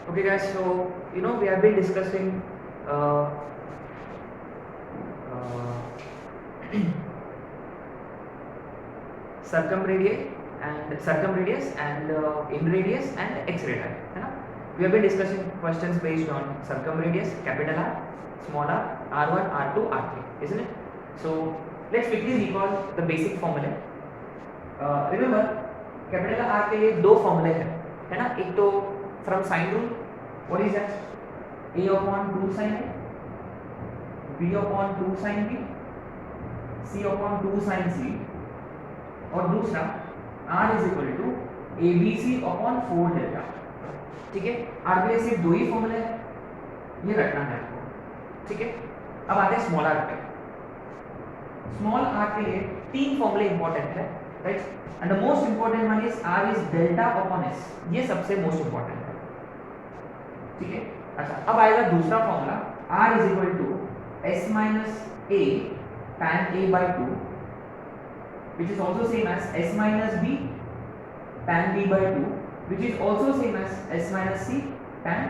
Okay guys, so we have been discussing uh, uh, circumradius and inradius and x-radii, है ना? We have been discussing questions based on circumradius, capital R, small r, r1, r2, r3, isn't it? So let's quickly recall the basic formula. Remember, capital R के लिए दो फॉर्मूले हैं, है ना? एक तो from sine rule, what is that? a upon 2 sin a, b upon 2 sin b, c upon 2 sin c, और दूसरा r is equal to abc upon 4 delta. ठीक है, r के लिए सिर्फ दो ही फॉर्मूले हैं, ये रखना है आपको. ठीक है, अब आते हैं स्मॉल r पे. स्मॉल r के लिए तीन फॉर्मूले इंपॉर्टेंट है, right? And the most important one is r is delta upon s. ये सबसे मोस्ट इंपॉर्टेंट है. ठीक है, अच्छा, अब आएगा दूसरा formula, r is equal to s minus a tan a by 2, which is also same as s minus b tan b by 2, which is also same as s minus c tan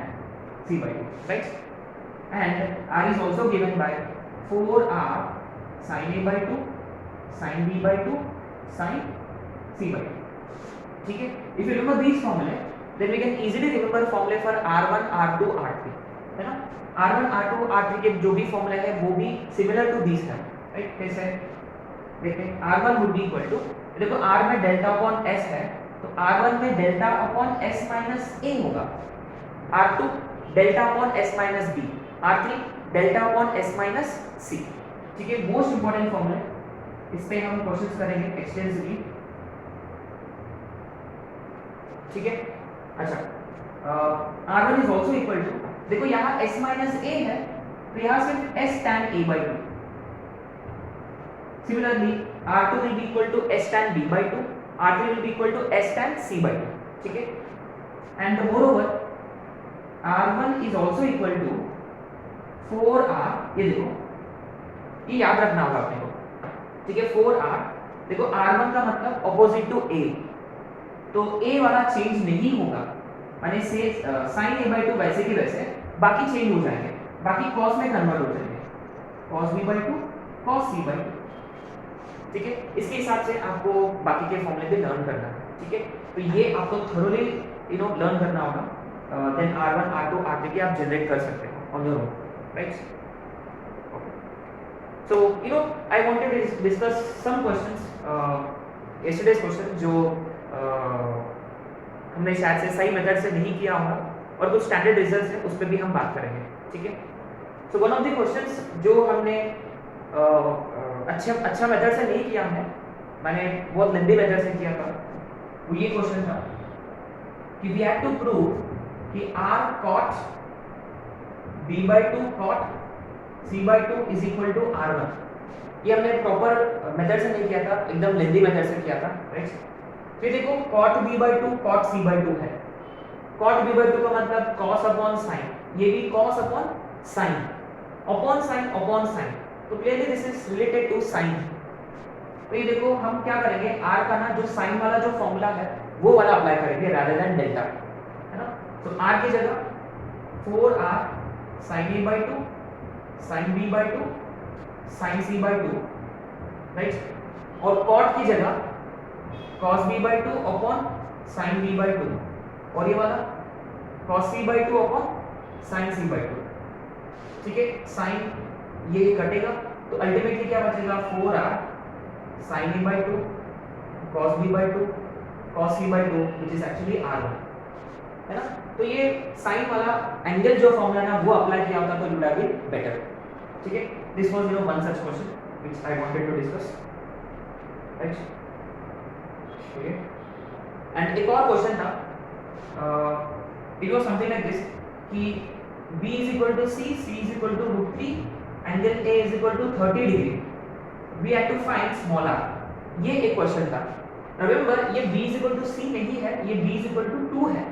c by 2, right? And r is also given by 4r sin a by 2 sin b by 2 sin c by 2. ठीक है, if you remember these formulae, then we can easily remember formula for r1, r2, r3, है ना? r1, r2, r3 के जो भी formula है वो भी similar to these है, right? कैसे देखते हैं? r1 would be equal to, देखो r में डेल्टा अपॉन s है, तो r1 में delta upon s minus a होगा, r2 delta upon s minus b, r3 delta upon s minus c. ठीक है, मोस्ट इंपॉर्टेंट फॉर्मूला, इस पे हम क्वेश्चंस करेंगे एक्सटेंसिवली. ठीक है, अच्छा, r1 is also equal to, देखो यहाँ s माइनस a है, तो यहाँ सिर्फ s tan a by 2. Similarly r2 will be equal to s tan b by 2, r3 will be equal to s tan c by 2. ठीक है, and moreover r1 is also equal to 4r, ये देखो, ये याद रखना होगा अपने को. ठीक है, 4r, देखो r1 का मतलब ऑपोजिट टू a, तो a वाला चेंज नहीं होगा, माने से sin a by 2 वैसे की वैसे, बाकी चेंज हो जाएंगे, बाकी cos में कन्वर्ट हो जाएंगे, cos b by 2 cos c by 2. ठीक है, इसके हिसाब से आपको बाकी के फॉर्मूले भी लर्न करना है. ठीक है, तो ये आपको थोरोली लर्न करना होगा. देन r1, r2, r3 के आप जनरेट कर सकते हो on your own, right? So I wanted to discuss some questions, yesterday's question जो हमने शायद से सही मेथड से नहीं किया होगा, और कुछ स्टैंडर्ड रिजल्ट्स हैं उस पर भी हम बात करेंगे. ठीक है, so one of the questions जो हमने अच्छा मेथड से नहीं किया हमने, मैंने बहुत लंबे मेथड से किया था, वो ये क्वेश्चन था कि वी हैव टू प्रूव कि r cot b by 2 cot c by 2 is equal to r1. ये हमने प्रॉपर मेथड से नहीं किया था, एकदम लेंदी मेथड से किया था, राइट? फिर देखो cot b by 2 cot c by 2 है, cot b by 2 का मतलब cos अपॉन sin, ये भी cos upon sin upon sin, तो clearly this is related to sin. तो ये देखो हम क्या करेंगे, r का ना जो sin वाला जो फॉर्मूला है वो वाला अप्लाई करेंगे रादर देन डेल्टा, है ना? तो r की जगह 4r sin a by 2 sin b by 2 sin c by 2, right? और cot की जगह cos b by 2 upon sin b by 2, और ये वाला cos c by 2 upon sin c by 2. ठीक है, sin ये कटेगा, तो अल्टीमेटली क्या बचेगा, 4r sin a by 2 cos b by 2 cos c by 2, which is actually r1, है ना? तो ये sin वाला एंगल जो फॉर्मूला ना वो अप्लाई किया होता तो it would have been better. ठीक है, this was one such question which I wanted to discuss, right? Okay, and एक और क्वेश्चन था, it was something like this कि b is equal to c, c is equal to √3, angle a is equal to 30 degree, we had to find small r. ये एक question था. Remember, ये b is equal to c नहीं है, ये b is equal to 2 है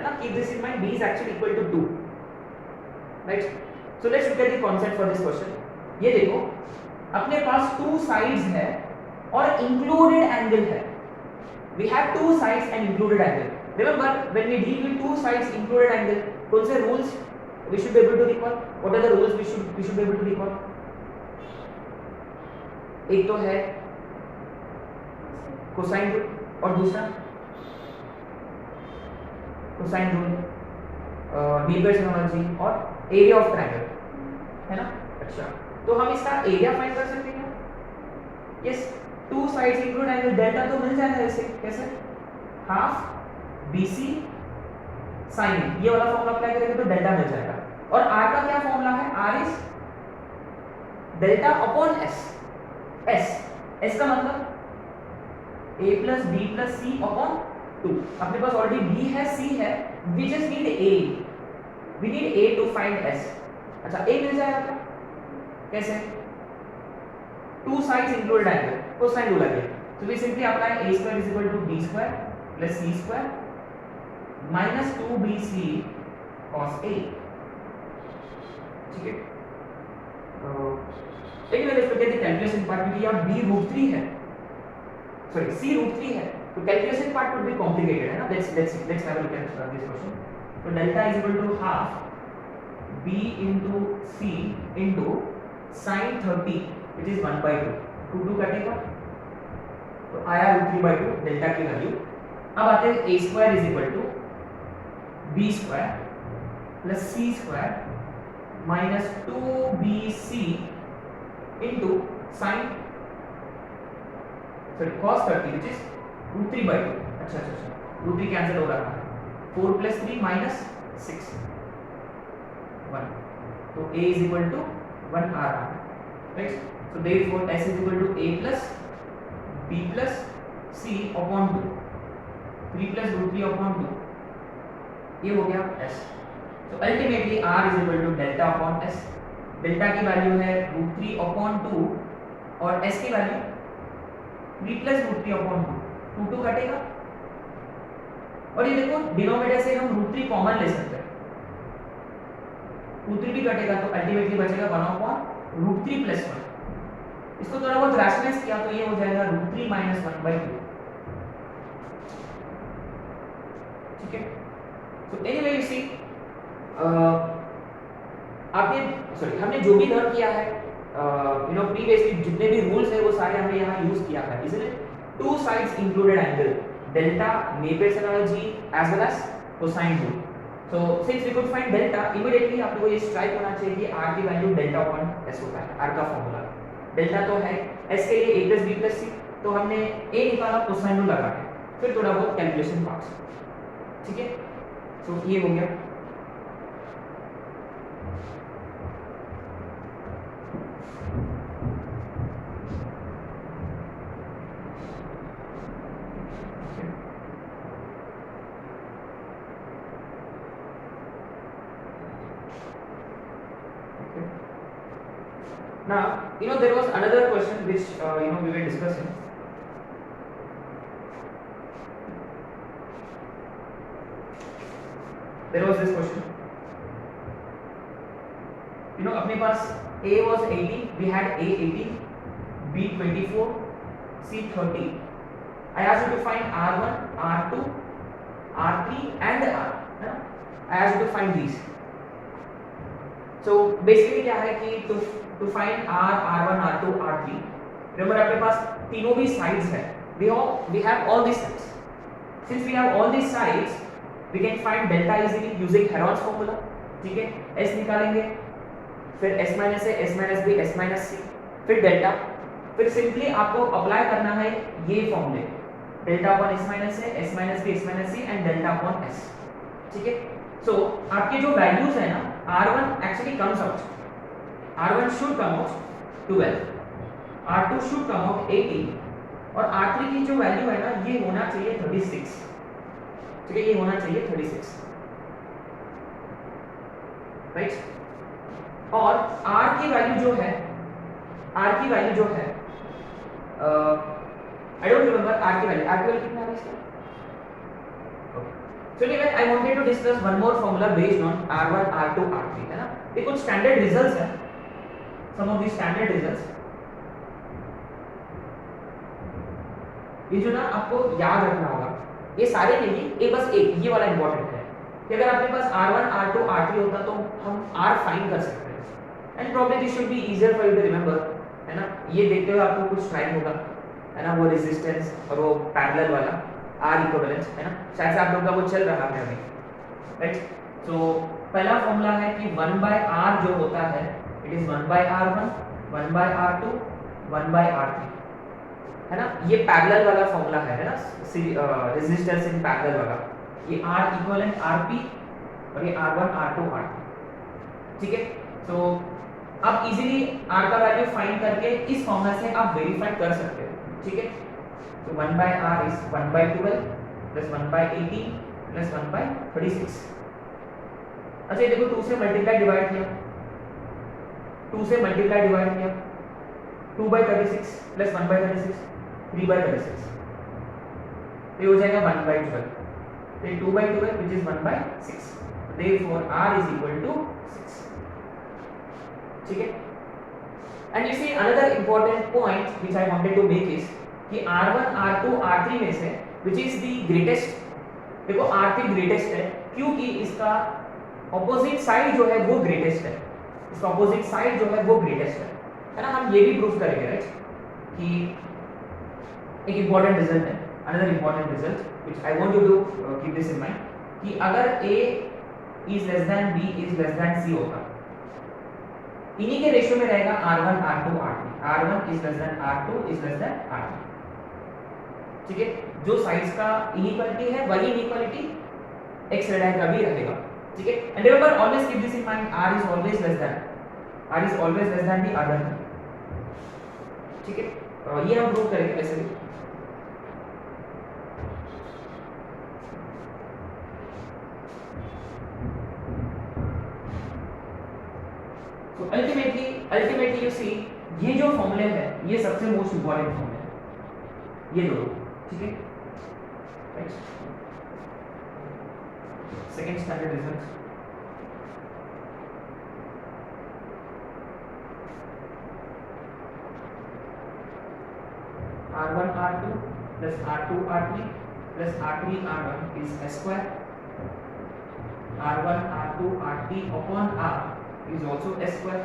ना? keep this in mind, b is actually equal to 2, right? So let's look at the concept for this question. ये देखो, अपने पास 2 साइड्स है और इंक्लूडेड एंगल है, we have two sides and included angle. Remember, when we deal with two sides included angle, कौन से rules we should be able to recall? What are the rules we should be able to recall? एक तो है cosine rule और दूसरा cosine rule, neighbours analogy और area of triangle, है ना? अच्छा, तो हम इसका एरिया फाइंड कर सकते हैं। Yes, two sides include angle delta तो मिल जाएगा ऐसे, कैसे? हाफ BC sin, ये वाला फॉर्मूला अप्लाई करेंगे तो डेल्टा मिल जाएगा। और r का क्या फॉर्मूला है? r is delta upon s। s का मतलब a plus b plus c upon 2। अपने पास ऑलरेडी b है, c है, we just need a, we need a to find s। अच्छा, a मिल जाएगा क्या? कैसे? To sides included angle, cosine rule again, so we simply apply a square is equal to b square plus c square minus 2bc cos a। ठीक है, लेकिन अगर इसको कहते हैं कैलकुलेशन पार्ट में कि यार b √3 है, सॉरी c √3 है, तो calculation part would be complicated, है ना? let's have a look at this question। तो delta is equal to half b into c into sin 30 which is 1/2, 2 कटेगा तो आया √3/2 डेल्टा की वैल्यू। अब आते हैं a square is equal to b square plus c square minus 2bc into sin cos 30 which is √3/2। अच्छा, √3 cancel हो रहा है, 4 + 3 - 6 1, तो a is equal to 1 आ रहा है, right? so therefore s is equal to a plus b plus c upon 2, 3 plus √3 upon 2, ये हो गया s। तो ultimately r is equal to delta upon s। Delta की वैल्यू है √3 upon 2 और s की वैल्यू 3 plus √3 upon 2, 2 कटेगा और ये देखो डिनोमिनेटर से हम √3 कॉमन ले सकते हैं, √3 भी कटेगा तो अल्टीमेटली बचेगा 1/√3 + 1। इसको थोड़ा बहुत रैशनलाइज किया तो ये हो जाएगा √3 - 1/2। ठीक है, तो एनीवे यू सी, हमने जो भी लर्न किया है, यू नो प्रीवियसली जितने भी रूल्स है वो सारे हमने यहाँ यूज किया है, इसलिए two sides included angle, delta, Napier's analogy as well as cosine rule. So since we could find delta, immediately आपको ये स्ट्राइक होना चाहिए कि r की वैल्यू डेल्टा अपॉन s होता है। r का फॉर्मूला डेल्टा तो है, s के लिए a plus b plus c, तो हमने a निकाला कोसाइन रूल लगा के, फिर थोड़ा बहुत कैलकुलेशन पार्ट्स। ठीक है, तो ये हो गया। Now, you know, there was another question which we were discussing. There was this question. You know, अपने पास A was 80, we had A 80, B 24, C 30. I asked you to find R1, R2, R3 and R. I asked you to find these. So basically क्या है कि to find R, R1, R2, R3, remember अपने पास तीनों भी sides है, we have all these sides. Since we have all these sides, we can find delta easily using Heron's formula. ठीक है, S निकालेंगे, फिर S minus A, S minus B, S minus C, फिर delta, फिर simply आपको apply करना है ये फॉर्मूले, delta upon S minus A, S minus B, S minus C and delta upon S। ठीक है, सो आपके जो वैल्यूज है ना, R1 actually comes out, R1 should come out 12, R2 should come out 18 और R3 की जो वैल्यू है ना ये होना चाहिए 36। ठीक है, ये होना चाहिए 36, राइट? और R की वैल्यू जो है, R की वैल्यू जो है, आई डोंट रिमेंबर R की वैल्यू कितना है इसका। So anyway, I wanted to discuss one more formula based on R1, R2, R3, है ना? ये कुछ standard results हैं, some of these standard results। ये जो ना आपको याद रखना होगा, ये सारे नहीं, ये बस एक ये वाला इंपॉर्टेंट है कि अगर आपके पास R1 R2 R3 होता तो हम R फाइंड कर सकते हैं and probably this should be easier for you to remember, है ना। ये देखते हुए आपको कुछ टाइम होगा, है ना, वो रेजिस्टेंस और वो पैरेलल वाला R इक्विवेलेंस, है ना, शायद से आप लोगों का वो चल रहा है अभी, राइट। तो पहला फॉर्मूला है कि 1/R जो होता है it is 1/R1 1/R2 1/R3, है ना। ये पैरेलल वाला फॉर्मूला है ना, रेजिस्टेंस इन पैरेलल वाला, ये R इक्विवेलेंट Rp और ये R1 R2 R3, ठीक है। तो आप इजीली R का वैल्यू फाइंड करके इस फॉर्मूला से आप वेरीफाई कर सकते हो, ठीक है। तो 1/R इज 1/12 प्लस 1/18 प्लस 1/36। अच्छा ये देखो 2 से मल्टीप्लाई डिवाइड किया, 2 से मल्टीप्लाई डिवाइड किया, 2/36 प्लस 1/36 3/36, ये हो जाएगा 1/12, तो 2/12 which is 1/6, therefore R is equal to 6, ठीक है। And you see another important point which I wanted to make is कि R1 R2 R3 में से व्हिच इज द ग्रेटेस्ट, देखो R3 ग्रेटेस्ट है क्योंकि इसका ऑपोजिट साइड जो है वो ग्रेटेस्ट है, इसका ऑपोजिट साइड जो है वो ग्रेटेस्ट है ना। हम ये भी प्रूव करेंगे, राइट, कि एक इंपॉर्टेंट रिजल्ट है, another important result which I want you to keep this in mind कि अगर A is less than B is less than C होगा, इन्हीं के रेशियो में रहेगा R1 R2 R3, R1 is less then R2 is less then R3, ठीक है। जो साइड्स का इनइक्वालिटी है वही इनइक्वालिटी x रेड का भी रहेगा, ठीक है। And remember always keep this in mind, R is always less than the other, ठीक है। ये हम प्रूव करेंगे वैसे भी। तो अल्टीमेटली यू सी ये जो फॉर्मूले है ये सबसे मोस्ट इंपॉर्टेंट फॉर्मूले है, ये दोनों, ठीक है। Second standard result, R1 R2 plus R2 R3 plus R3 R1 is S square, R1 R2 R3 upon R is also S square,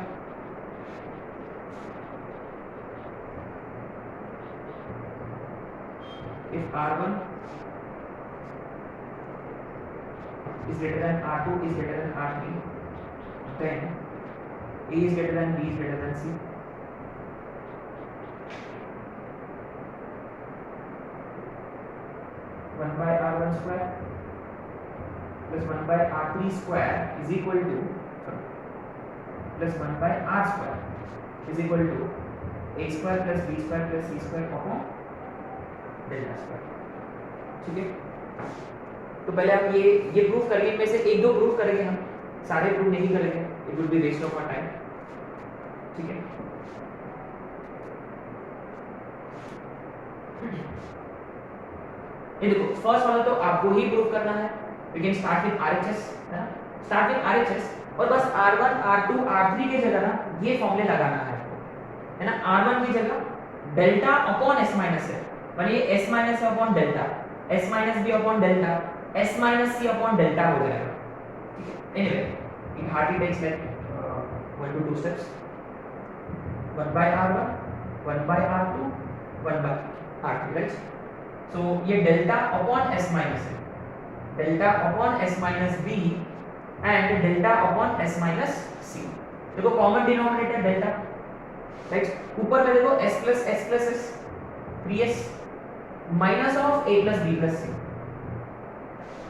if R1 is greater than R2 is greater than R3, then A is greater than B is greater than C, one by R1 square plus 1 by R3 square is equal to plus 1 by R square is equal to A square plus B square plus C square upon delta square, ठीक है। तो पहले हम ये proof करेंगे, इनमें से एक दो प्रूफ करेंगे, हम सारे प्रूफ नहीं करेंगे, it will be waste of our time, ठीक है। ये देखो फर्स्ट वाला तो आपको ही प्रूफ करना है, we can start with RHS, है ना, स्टार्ट विद आरएचएस और बस R1 R2 R3 की जगह ना ये फॉर्मूले लगाना है आपको, है ना। R1 की जगह डेल्टा अपॉन S माइनस है, मानिए S minus upon delta, S minus B upon delta, S minus C upon delta हो जाएगा, ठीक है। Anyway it hardly takes like 1 to 2 steps, 1 by R1 1 by R2 1 by R3, right. So ये delta upon S minus है, delta upon S minus B and delta upon S minus C, देखो common denominator delta, right. ऊपर में देखो S plus S 3S minus of A plus B plus C,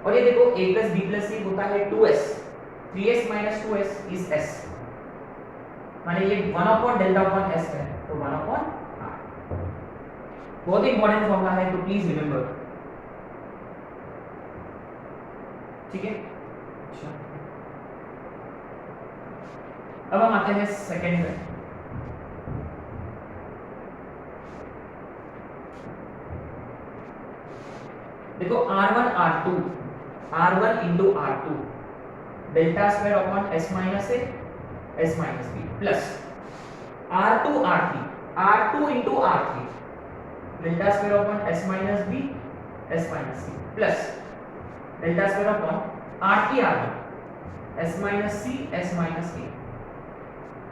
और ये देखो A plus B plus C होता है 2S, 3S minus 2S is S, माने ये 1 अपॉन डेल्टा अपॉन S है, तो 1 अपॉन R, बहुत ही इंपॉर्टेंट फॉर्मूला है, तो प्लीज रिमेंबर, ठीक है। अच्छा अब हम आते हैं सेकंड में, देखो R1 into R2 delta square upon S minus A S minus B plus R2 into R3 delta square upon s minus b s minus c plus delta square upon r3 r1 s minus c s minus a।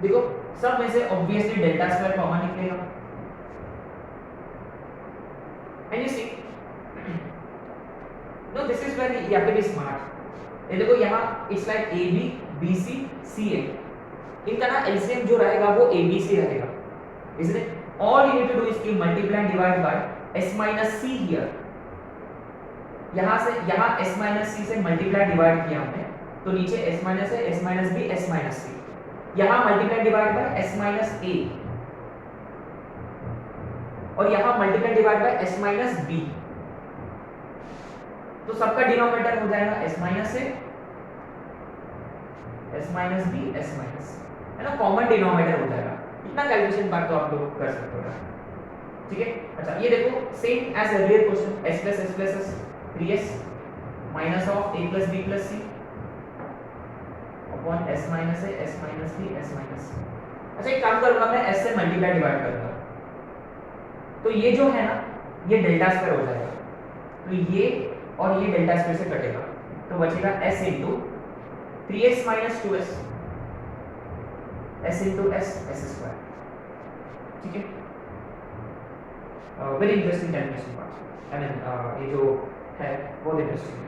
देखो सब में से obviously delta square common निकलेगा and you see no this is very you have to be smart. ये देखो यहाँ it's like a b b सी सी ए, इनका ना एलसीएम जो रहेगा वो ए बी सी रहेगा, इसलिए all you need to do is to multiply and divide by s minus c here। यहाँ से यहाँ s minus c से मल्टीप्लाई डिवाइड किया हमने, तो नीचे s minus है, s minus b, s minus c, यहाँ multiply divide by s minus a और यहाँ multiply divide by s minus b, तो सबका डिनोमिनेटर हो जाएगा s minus a, s minus b, s minus c, है ना, कॉमन डिनोमिनेटर हो जाएगा। इतना कैलकुलेशन बात तो आप लोग कर सकते हो, ठीक है। अच्छा ये देखो same as earlier question, s plus s 3s minus of a plus b plus c upon s minus a s minus b s minus c। अच्छा एक काम करूंगा मैं s से मल्टीप्लाई डिवाइड करूंगा, तो ये जो है ना ये डेल्टा स्क्वायर हो जाएगा, तो ये और ये डेल्टा स्क्वायर से कटेगा, तो बचेगा s into 3s minus 2s s into s s square, ठीक है। Very interesting calculation part, I mean ये जो है बहुत इंटरेस्टिंग है,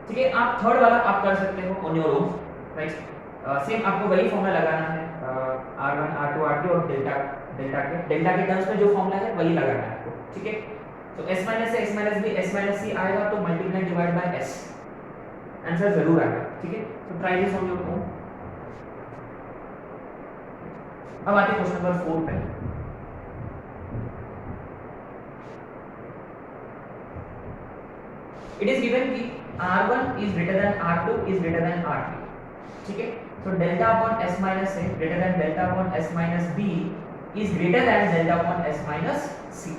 ठीक है। आप थर्ड वाला आप कर सकते हो on your own, right. Same आपको वही फॉर्मूला लगाना है, r1 r2 r3 और डेल्टा के टर्म्स में जो फॉर्मूला है वही लगाना है आपको, ठीक है। तो s minus a s minus b s minus c आएगा तो multiply divide by s, answer जरूर आएगा, ठीक है। तो try this on your own. अब आते हैं क्वेश्चन नंबर 4 पे। इट इज गिवन कि r1 is greater than r2 is greater than r3, ठीक है। So delta upon s minus a greater than delta upon s minus b is greater than delta upon s minus c।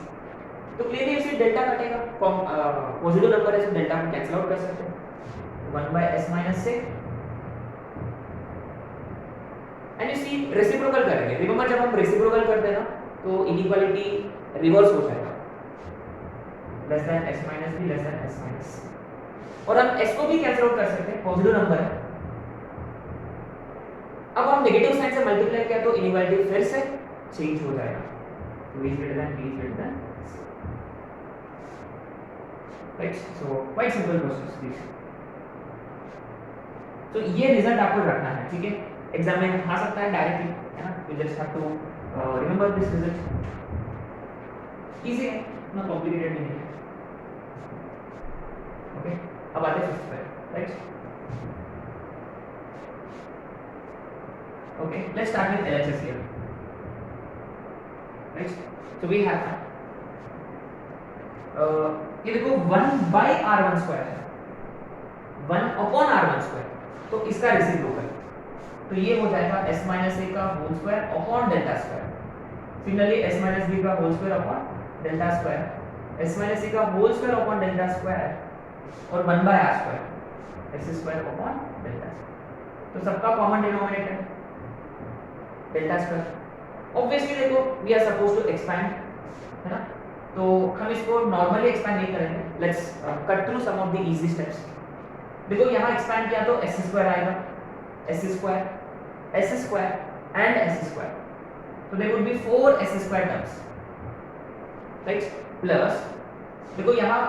तो clearly इसे delta कटेगा, positive number है तो delta हम cancel out कर सकते हैं, 1 by s minus a and you see reciprocal करेंगे। रिमेंबर जब हम रेसिप्रोकल करते हैं ना तो इनइक्वालिटी रिवर्स हो जाएगा, less than s minus b less than s minus c, और हम s को भी कैंसिल आउट कर सकते हैं, पॉजिटिव नंबर है। अब हम नेगेटिव साइन से मल्टीप्लाई किया तो इनइक्वालिटी फिर से चेंज हो जाएगा, तो b greater than b greater than c, right. So quite simple questions this. तो ये रिजल्ट आपको रखना है, ठीक है। एग्जाम में आ सकता है डायरेक्टली, है ना, you just have to remember this result, easy है ना, कॉम्प्लिकेटेड नहीं है, ओके। अब आते हैं 5th पे, right. Okay let's start with LHS here, right. So we have ये देखो 1 by r1 स्क्वायर है, 1 upon r1 स्क्वायर, तो इसका रेसिप्रोकल, तो ये हो जाएगा s minus a का whole square upon delta square. Similarly s minus b का whole square upon delta square, s minus a का whole square upon delta square और 1 by r square s square upon delta square, तो सबका common denominator delta square. Obviously देखो we are supposed to expand, है ना, तो हम इसको नॉर्मली एक्सपैंड नहीं करेंगे, let's cut through some of the easy steps. देखो यहाँ एक्सपैंड किया तो s स्क्वायर आएगा, s square and s square, so there would be 4 s square terms, right. Plus देखो यहाँ,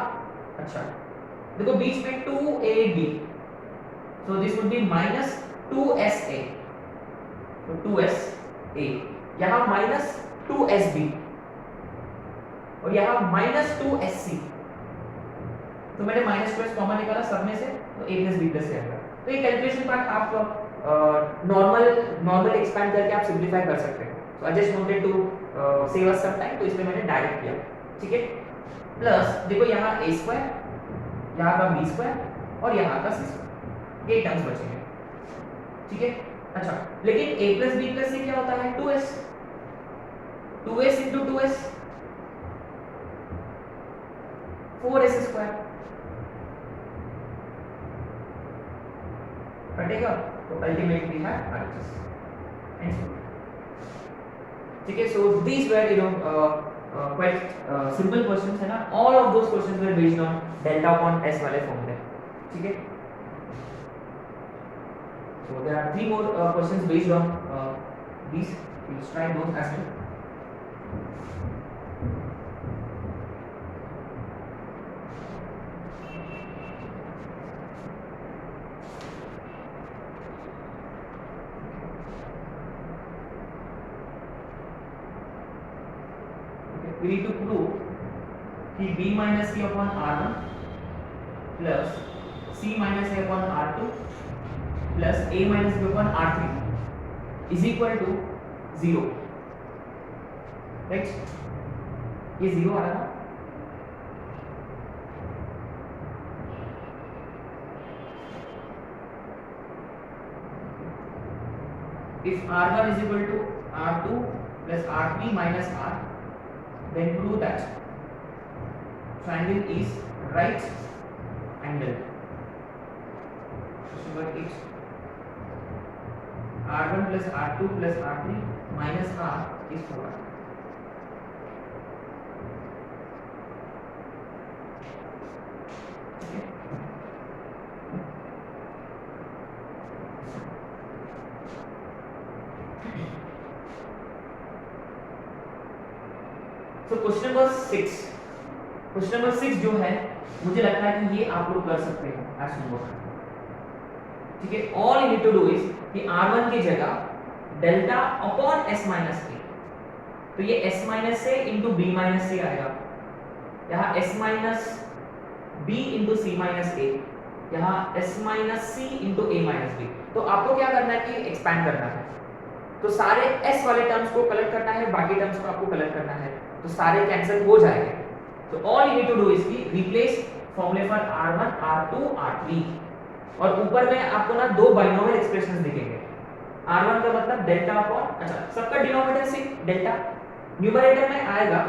अच्छा देखो बीच में 2ab, so this would be minus 2sa, so 2sa, यहाँ minus 2sb और यहाँ minus 2sc, तो मैंने माइनस 2s कॉमन निकाला सब में से, तो a plus b plus c आएगा। तो ये कैलकुलेशन पार्ट आप नॉर्मल एक्सपैंड करके आप सिंपलीफाई कर सकते हो। So I just wanted to save us some time, तो इसलिए मैंने डायरेक्ट किया, ठीक है। प्लस देखो यहाँ a स्क्वायर, यहाँ का b स्क्वायर और यहाँ का c स्क्वायर, ये टर्म्स बचेंगे, ठीक है। अच्छा लेकिन a plus b plus c क्या होता है, 2s, 2s into 2s 4s square कटेगा, तो अल्टीमेटली है RHS, ठीक है। सो दीस वेर quite simple questions है ना, all of those questions were based on delta upon s वाले फॉर्मूले, ठीक है. So there are 3 more questions based on these. We'll try those as well. We need to prove कि b minus c upon r1 plus c minus a upon r2 plus a minus b upon r3 is equal to 0. Right? ये 0 आ रहा है. If r1 is equal to r2 plus r3 minus r, then prove that triangle is right angled. Question number 8. R1 plus R2 plus R3 minus R is 4R. Okay. So question number 6. Question number 6 जो है मुझे लगता है कि ये आप लोग कर सकते हैं एज होमवर्क, ठीक है. All you need to do is कि r1 की जगह delta upon s minus a, तो ये s minus a into b minus c आएगा, यहाँ s minus b into c minus a, यहाँ s minus c into a minus b. तो आपको क्या करना है कि एक्सपैंड करना है, तो सारे s वाले टर्म्स को कलेक्ट करना है, बाकी टर्म्स को आपको कलेक्ट करना है, तो सारे कैंसिल हो जाएंगे. तो all you need to do is की रिप्लेस फॉर्मूले फॉर r1 r2 r3, और ऊपर में आपको ना दो बाइनोमियल एक्सप्रेशंस दिखेंगे. r1 का मतलब डेल्टा अपॉन, अच्छा सबका डिनोमिनेटर से डेल्टा, न्यूमरेटर में आएगा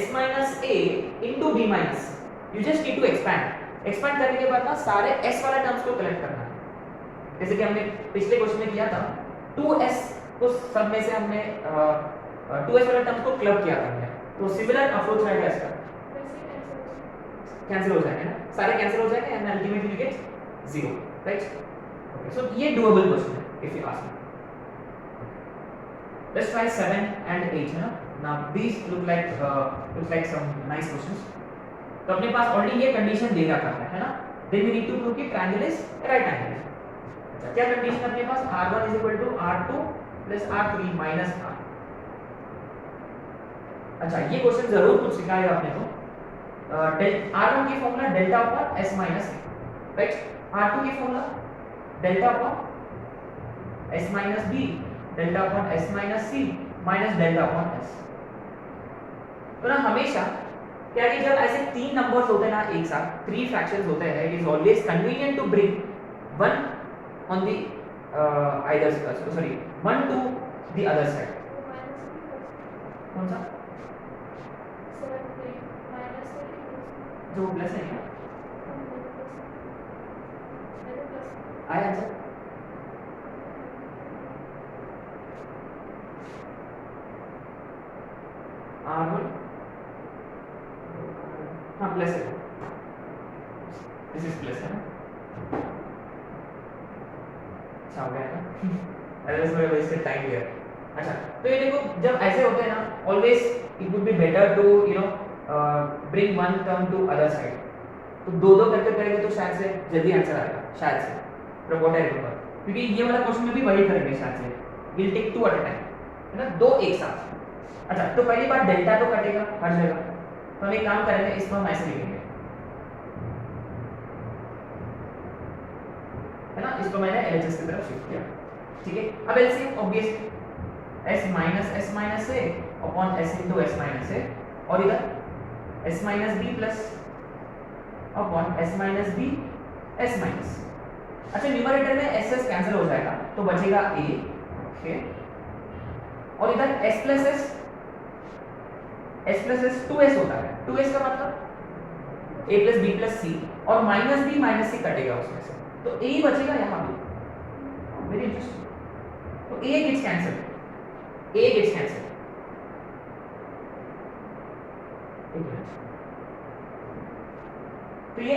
s minus a into b minus. You just need to expand करने के बाद ना सारे s वाले टर्म्स को कलेक्ट करना है, जैसे कि हमने पिछले क्वेश्चन में किया था. 2s को सब में से हमने 2s वाले टर्म्स को क्लब किया था हमने, तो सिमिलर अप्रोच रहेगा इसका. कैंसिल हो जाएंगे ना, सारे कैंसिल हो जाएंगे and ultimately you get 0, right. Okay, so ये डूएबल क्वेश्चन है if you ask me. Let's try 7 and 8 है ना. Now these look like some nice questions. तो अपने पास ऑलरेडी ये कंडीशन दे रखा है ना. Then we need to prove कि ट्रायंगल इज राइट एंगल. अच्छा, क्या कंडीशन अपने पास r1 is equal to r2 plus r3 minus r. अच्छा, ये क्वेश्चन जरूर कुछ सिखाएगा अपने को. r1 की formula delta upon s minus a, right. r2 की formula delta upon s minus b, delta upon s minus c minus delta upon s. तो ना हमेशा क्या कि जब ऐसे तीन नंबर्स होते हैं ना एक साथ, 3 फ्रैक्शंस होते हैं, it is always convenient to bring one on the one to the other side. कौन सा जो प्लस है क्या आया आंसर? r1 हाँ प्लस है, दिस इज प्लस है ना. अच्छा हो गया ना. अदरवाइज मैं वेस्टेड टाइम हियर. अच्छा, तो ये देखो जब ऐसे होते हैं ना, always it would be better to you know bring one term to other side. तो दो करके करेंगे तो शायद से जल्दी आंसर आएगा, शायद से, फ्रॉम व्हाट आई रिमेंबर, क्योंकि ये वाला क्वेश्चन में भी वही करेंगे शायद से. Will take 2 at a time, है ना, 2 एक साथ. अच्छा, तो पहली बार डेल्टा तो कटेगा हर जगह, तो हम एक काम करेंगे, इसमें हम ऐसे लिखेंगे, है ना. इसको मैंने एलएचएस की तरफ शिफ्ट किया, ठीक है. अब LCM obviously s minus a upon s into s minus a, और इधर s minus b plus upon s minus b s minus. अच्छा, न्यूमरेटर में s s कैंसिल हो जाएगा तो बचेगा a, ओके. और इधर s प्लस s 2s होता है. 2s का मतलब a plus b plus c, और माइनस b माइनस c कटेगा उसमें से, तो a ही बचेगा यहाँ पे. Very interesting. तो a gets cancel, a gets cancel. एक मिनट, तो ये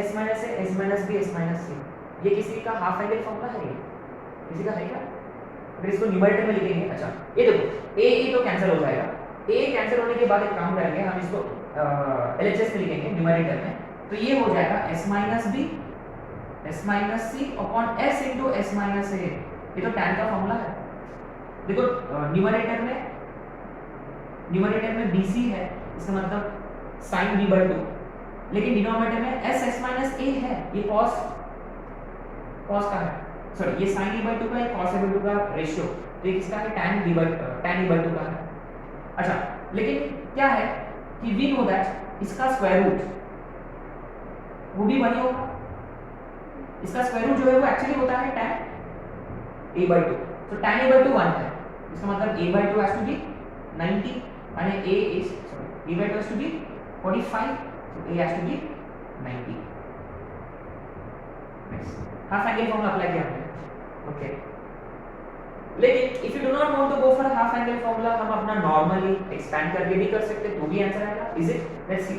s माइनस है, s minus B, s minus C, ये किसी का हाफ एंगल फॉर्मूला है? ये किसी का है क्या? अगर इसको न्यूमरेटर में लिखेंगे, अच्छा ये देखो a तो कैंसिल हो जाएगा, a कैंसिल होने के बाद एक काम करेंगे हम, इसको LHS में लिखेंगे न्यूमरेटर में, तो ये हो जाएगा s minus B, s minus c upon s into s minus a, ये तो tan का फॉर्मूला है। देखो न्यूमरेटर में bc है, इसका मतलब sin b by 2, लेकिन डिनोमिनेटर में s माइनस a है, ये cos का है, सॉरी ये sin e by 2 का है, cos e by 2 का रेशियो, तो ये किसका है? tan e by 2 का है। अच्छा लेकिन क्या है कि वी नो दैट इसका स्क्वायर रूट वो भी वही होगा, इसका स्क्वायर रूट जो है वो एक्चुअली होता है tan a by 2, तो tan a by 2 1 है, इसका मतलब a by 2 has to be 90, माने a by 2 has to be 45, so a has to be 90। Half angle formula apply किया हमने, ओके। लेकिन if you do not want to go for half angle formula, हम अपना normally expand करके भी कर सकते, तो भी आंसर आएगा। Is it? Let's see.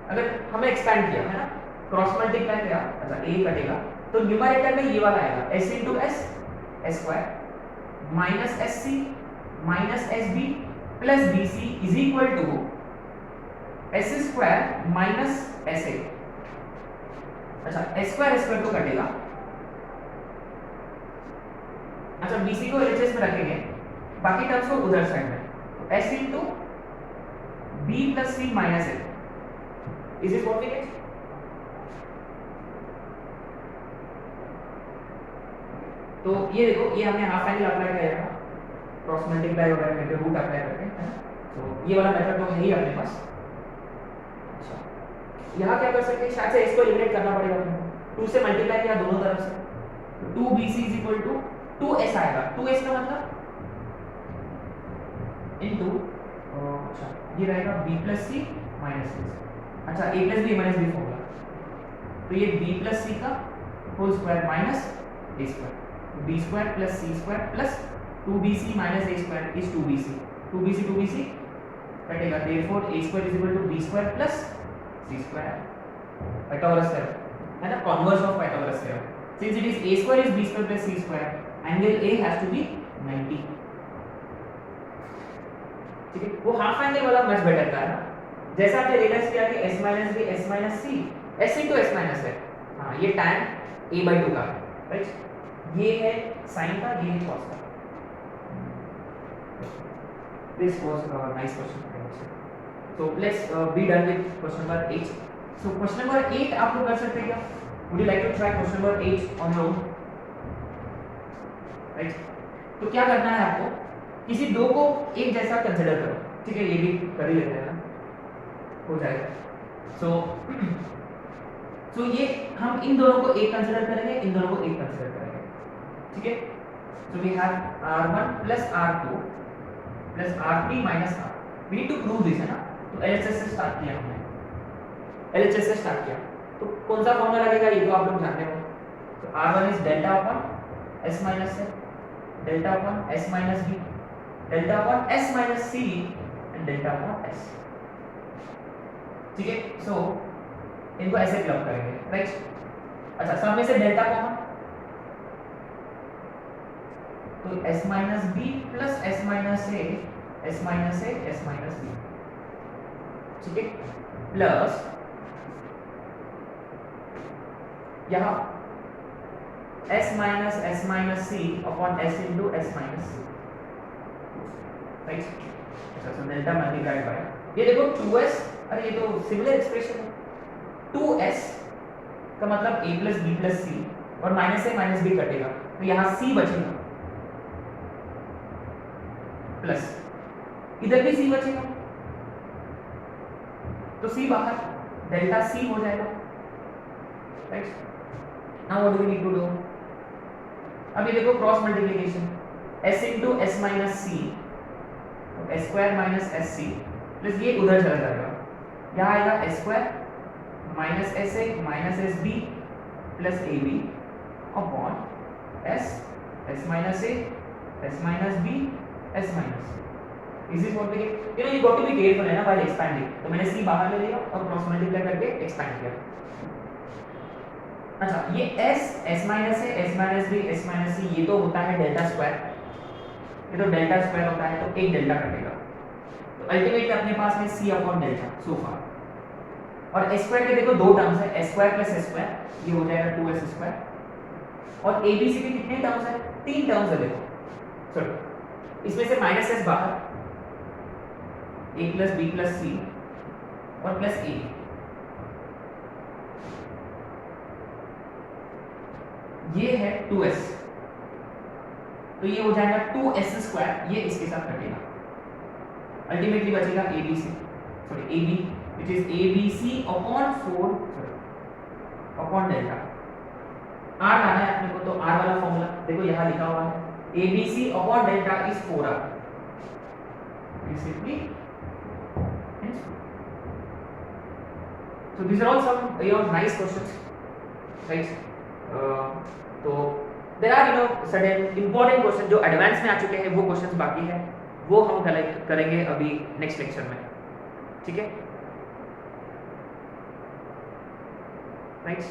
अगर हमें एक्सपैंड किया है ना, क्रॉस मल्टीप्लाई किया, अच्छा a कटेगा, तो न्यूमरेटर में ये वाला आएगा s into s, s square minus sc minus sb plus bc is equal to s square minus sa। अच्छा s स्क्वायर तो कटेगा, अच्छा bc को LHS में रखेंगे, बाकी टर्म्स को उधर साइड में, तो s into b plus c minus a, is this what we get? तो ये देखो, ये हमने हाफ एंगल अप्लाई किया है, क्रॉस मल्टीप्लाई वगैरह करके रूट अप्लाई करके, है ना, तो ये वाला मेथड तो है ही अपने पास। अच्छा यहाँ क्या कर सकते हैं, शायद से इसको एलिमिनेट करना पड़ेगा अपने, 2 से मल्टीप्लाई किया दोनों तरफ से, तो 2bc is equal to 2s आएगा, 2s का मतलब इनटू, अच्छा ये रहेगा b plus c minus s, अच्छा a plus b minus b formula, तो ये b प्लस सी का whole square minus a square, b square plus c square plus 2bc minus a square is 2bc, 2bc कटेगा, therefore a square is equal to b square plus c square, Pythagoras theorem है ना, converse of Pythagoras theorem, since it is a square is b square plus c square, angle a has to be 90। ठीक है, वो half angle वाला much better था ना, जैसा आपने रियलाइज किया कि s minus b s minus c s into s minus है, हाँ ये tan a by 2 का है, राइट, ये है sin का, ये है cos का। This was a nice question, I would say. So let's be done with question number 8. So question number 8 आप लोग कर सकते हैं क्या? Would you like to try question number 8 on your own? Right? तो क्या करना है आपको, किसी दो को एक जैसा कंसिडर करो, ठीक है, ये भी कर ही लेते हैं ना, हो जाएगा। सो ये हम इन दोनों को एक कंसिडर करेंगे, इन दोनों को एक कंसिडर करेंगे, ठीक है। So we have r1 plus r2 plus r3 minus r, we need to prove this, है ना, तो LHS से स्टार्ट किया हमने, LHS से स्टार्ट किया, तो कौन सा फॉर्मूला लगेगा ये तो आप लोग जानते हो, तो r1 is delta upon s minus है, delta upon s minus b, delta upon s minus c and delta upon s, ठीक है। सो इनको ऐसे क्लब करेंगे, राइट। अच्छा सब में से डेल्टा कॉमन, तो s minus b plus s minus a, s minus a, s minus b, ठीक है, प्लस यहाँ s minus c upon s into s minus c, right. अच्छा सो डेल्टा मल्टीप्लाइड बाय, ये देखो 2s, अरे ये तो सिमिलर एक्सप्रेशन है, 2s का मतलब a plus b plus c और माइनस a माइनस b कटेगा, तो यहाँ c बचेगा प्लस इधर भी c बचेगा, तो c बाहर, डेल्टा c हो जाएगा, right. Now what do we need to do, अब ये देखो cross multiplication, s into s minus c, s square minus sc plus ये उधर चला जाएगा, यहाँ आएगा s square minus sa minus sb plus ab upon s, s minus a, s minus b, s minus, Is this what we get? You got to be careful है ना while expanding. तो मैंने c बाहर ले लिया और cross multiply करके expand किया. अच्छा, ये s माइनस है, s minus b, s minus c, ये तो होता है डेल्टा स्क्वायर. ये तो डेल्टा स्क्वायर होता है, तो एक डेल्टा कटेगा. तो अल्टीमेटली अपने पास में c अपॉन डेल्टा सो फार. और s स्क्वायर के देखो दो टर्म्स है, s square plus s square, ये हो जाएगा 2s स्क्वायर. और a b c के कितने टर्म्स है? तीन टर्म्स है. देखो चलो, इसमें से माइनस s बाहर, a plus b plus c और प्लस a. ये है 2s, तो ये हो जाएगा 2s स्क्वायर, ये इसके साथ कटेगा. अल्टीमेटली बचेगा abc, sorry ab, which is abc upon 4 upon delta. r लाना है अपने को, तो r वाला फॉर्मूला देखो यहाँ लिखा हुआ है, abc upon delta is 4r. Simply, so these are all some your nice questions, right? तो there are certain important questions जो एडवांस में आ चुके हैं, वो क्वेश्चंस बाकी है, वो हम कलेक्ट करेंगे अभी नेक्स्ट लेक्चर में. ठीक है, राइट?